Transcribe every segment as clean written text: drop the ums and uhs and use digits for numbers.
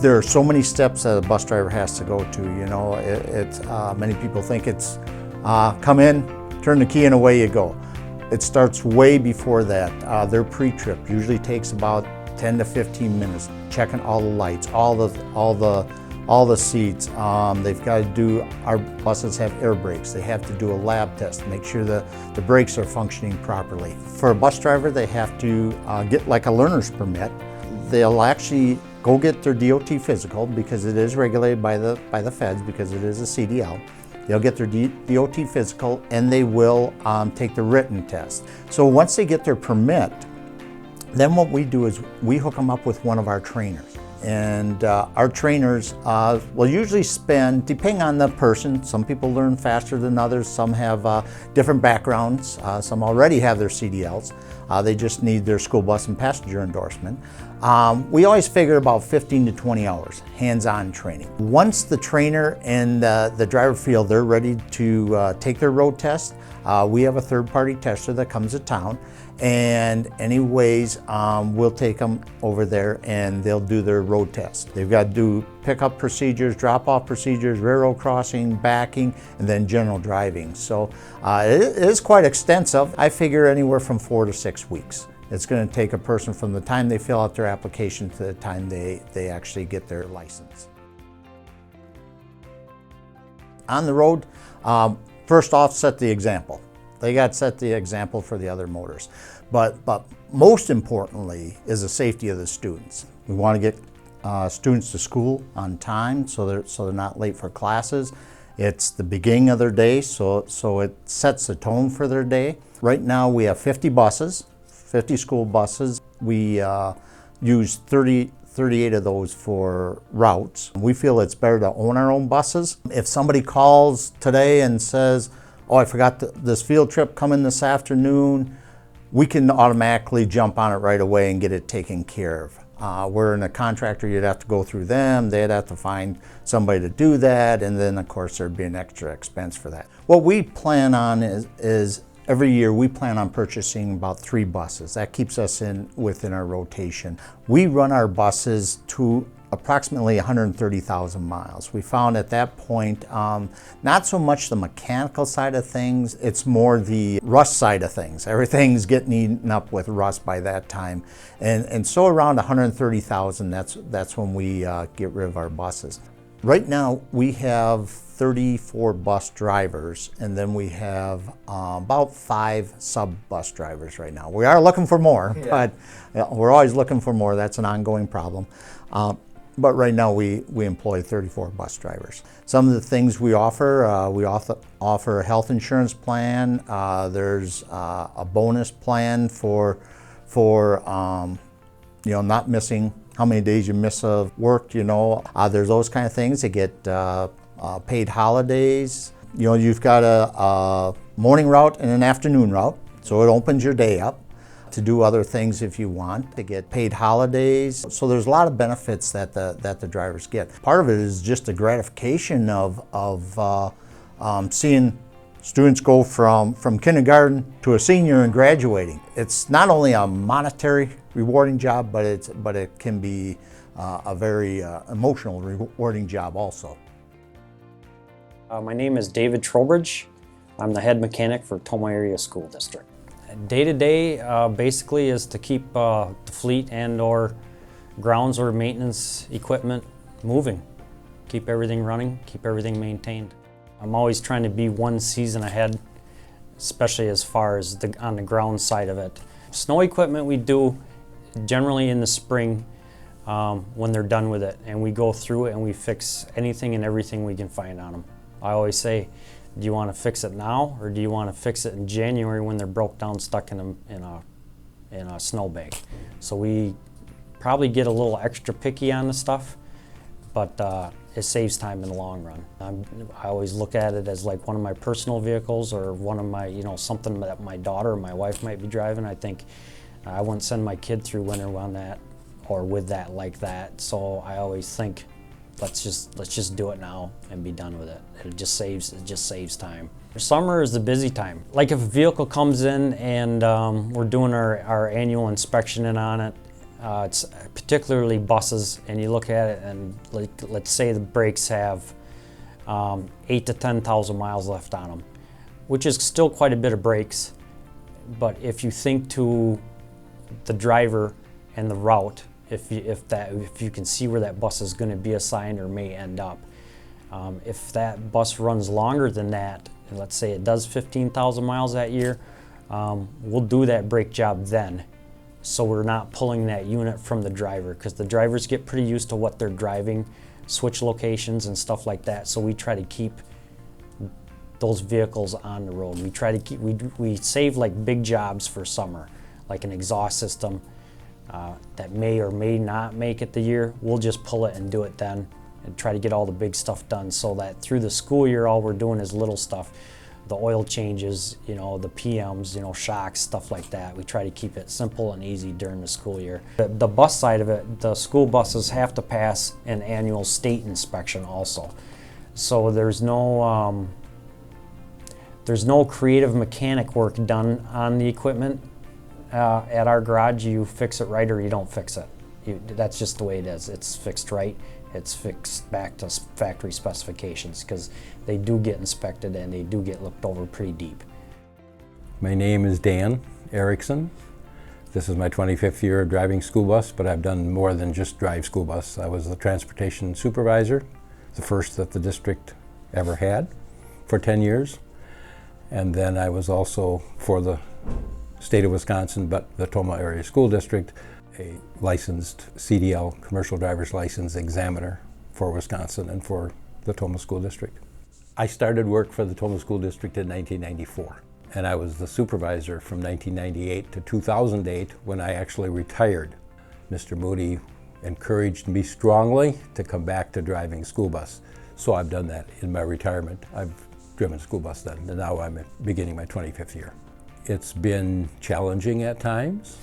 There are so many steps that a bus driver has to go to. You know, many people think it's come in, turn the key, and away you go. It starts way before that. Their pre-trip usually takes about 10 to 15 minutes, checking all the lights, all the seats. They've got to do, our buses have air brakes. They have to do a lab test to make sure the brakes are functioning properly. For a bus driver, they have to get like a learner's permit. They'll actually go get their DOT physical because it is regulated by the feds because it is a CDL. They'll get their DOT physical and they will take the written test. So once they get their permit, then what we do is we hook them up with one of our trainers. And our trainers will usually spend, depending on the person, some people learn faster than others, some have different backgrounds, some already have their CDLs, they just need their school bus and passenger endorsement. We always figure about 15 to 20 hours, hands-on training. Once the trainer and the driver feel they're ready to take their road test, we have a third-party tester that comes to town, and anyways, we'll take them over there and they'll do their road test. They've got to do pickup procedures, drop-off procedures, railroad crossing, backing, and then general driving. So it is quite extensive. I figure anywhere from 4 to 6 weeks. It's going to take a person from the time they fill out their application to the time they actually get their license. On the road, first off, set the example. They got to set the example for the other motors. But most importantly is the safety of the students. We want to get students to school on time so they're not late for classes. It's the beginning of their day, so it sets the tone for their day. Right now we have 50 buses, 50 school buses. We use 38 of those for routes. We feel it's better to own our own buses. If somebody calls today and says, oh, I forgot this field trip coming this afternoon, we can automatically jump on it right away and get it taken care of. We're in a contractor, you'd have to go through them, they'd have to find somebody to do that, and then of course there'd be an extra expense for that. What we plan on is every year we plan on purchasing about 3 buses. That keeps us within our rotation. We run our buses to approximately 130,000 miles. We found at that point, not so much the mechanical side of things, it's more the rust side of things. Everything's getting eaten up with rust by that time. And so around 130,000, that's when we get rid of our buses. Right now, we have 34 bus drivers, and then we have about 5 sub-bus drivers right now. We are looking for more, but we're always looking for more. That's an ongoing problem. But right now we employ 34 bus drivers. Some of the things we offer a health insurance plan. There's a bonus plan for not missing how many days you miss of work. There's those kind of things. They get paid holidays. You've got a morning route and an afternoon route, so it opens your day up to do other things if you want, to get paid holidays. So there's a lot of benefits that the drivers get. Part of it is just the gratification of seeing students go from kindergarten to a senior and graduating. It's not only a monetary rewarding job, but it can be a very emotional rewarding job also. My name is David Trowbridge. I'm the head mechanic for Tomah Area School District. Day-to-day basically is to keep the fleet and or grounds or maintenance equipment moving. Keep everything running, keep everything maintained. I'm always trying to be one season ahead, especially as far as on the ground side of it. Snow equipment we do generally in the spring when they're done with it, and we go through it and we fix anything and everything we can find on them. I always say, do you want to fix it now, or do you want to fix it in January when they're broke down, stuck in a snowbank? So we probably get a little extra picky on the stuff, but it saves time in the long run. I always look at it as like one of my personal vehicles, or one of my, something that my daughter or my wife might be driving. I think I wouldn't send my kid through winter on that or with that like that. So I always think, let's just do it now and be done with it. It just saves time. Summer is the busy time. Like if a vehicle comes in and we're doing our annual inspection on it, It's particularly buses, and you look at it and let's say the brakes have 8 to 10,000 miles left on them, which is still quite a bit of brakes. But if you think to the driver and the route, if you can see where that bus is going to be assigned or may end up, if that bus runs longer than that, and let's say it does 15,000 miles that year, we'll do that brake job then. So we're not pulling that unit from the driver, because the drivers get pretty used to what they're driving, switch locations and stuff like that. So we try to keep those vehicles on the road. We try to keep, we save like big jobs for summer, like an exhaust system that may or may not make it the year. We'll just pull it and do it then, and try to get all the big stuff done, so that through the school year all we're doing is little stuff. The oil changes, you know, the PMs, you know, shocks, stuff like that. We try to keep it simple and easy during the school year. The bus side of it, the school buses have to pass an annual state inspection also. So there's no creative mechanic work done on the equipment at our garage. You fix it right or you don't fix it. That's just the way it is. It's fixed right. It's fixed back to factory specifications, because they do get inspected and they do get looked over pretty deep. My name is Dan Erickson. This is my 25th year of driving school bus, but I've done more than just drive school bus. I was the transportation supervisor, the first that the district ever had, for 10 years. And then I was also, for the state of Wisconsin, but the Tomah Area School District, a licensed CDL, commercial driver's license examiner for Wisconsin and for the Tomah School District. I started work for the Tomah School District in 1994, and I was the supervisor from 1998 to 2008, when I actually retired. Mr. Moody encouraged me strongly to come back to driving school bus, so I've done that in my retirement. I've driven school bus then, and now I'm beginning my 25th year. It's been challenging at times.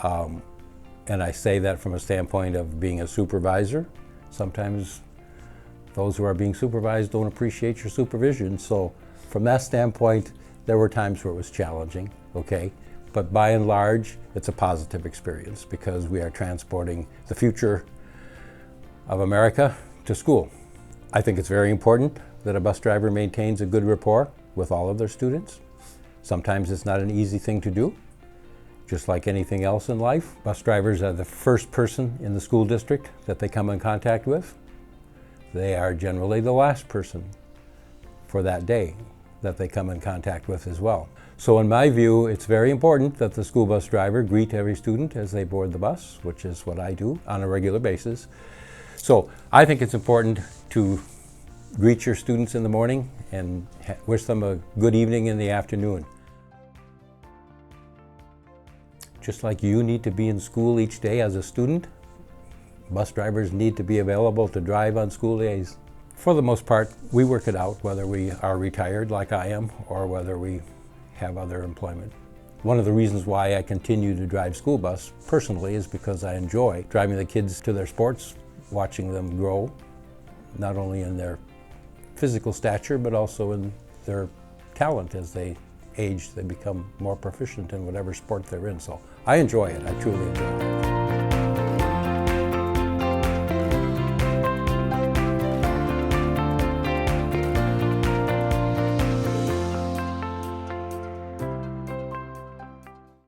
And I say that from a standpoint of being a supervisor. Sometimes those who are being supervised don't appreciate your supervision. So from that standpoint, there were times where it was challenging, okay? But by and large, it's a positive experience, because we are transporting the future of America to school. I think it's very important that a bus driver maintains a good rapport with all of their students. Sometimes it's not an easy thing to do. Just like anything else in life, bus drivers are the first person in the school district that they come in contact with. They are generally the last person for that day that they come in contact with as well. So in my view, it's very important that the school bus driver greet every student as they board the bus, which is what I do on a regular basis. So I think it's important to greet your students in the morning and wish them a good evening in the afternoon. Just like you need to be in school each day as a student, bus drivers need to be available to drive on school days. For the most part, we work it out, whether we are retired like I am or whether we have other employment. One of the reasons why I continue to drive school bus personally is because I enjoy driving the kids to their sports, watching them grow, not only in their physical stature, but also in their talent. As they age, they become more proficient in whatever sport they're in. So I enjoy it. I truly enjoy it.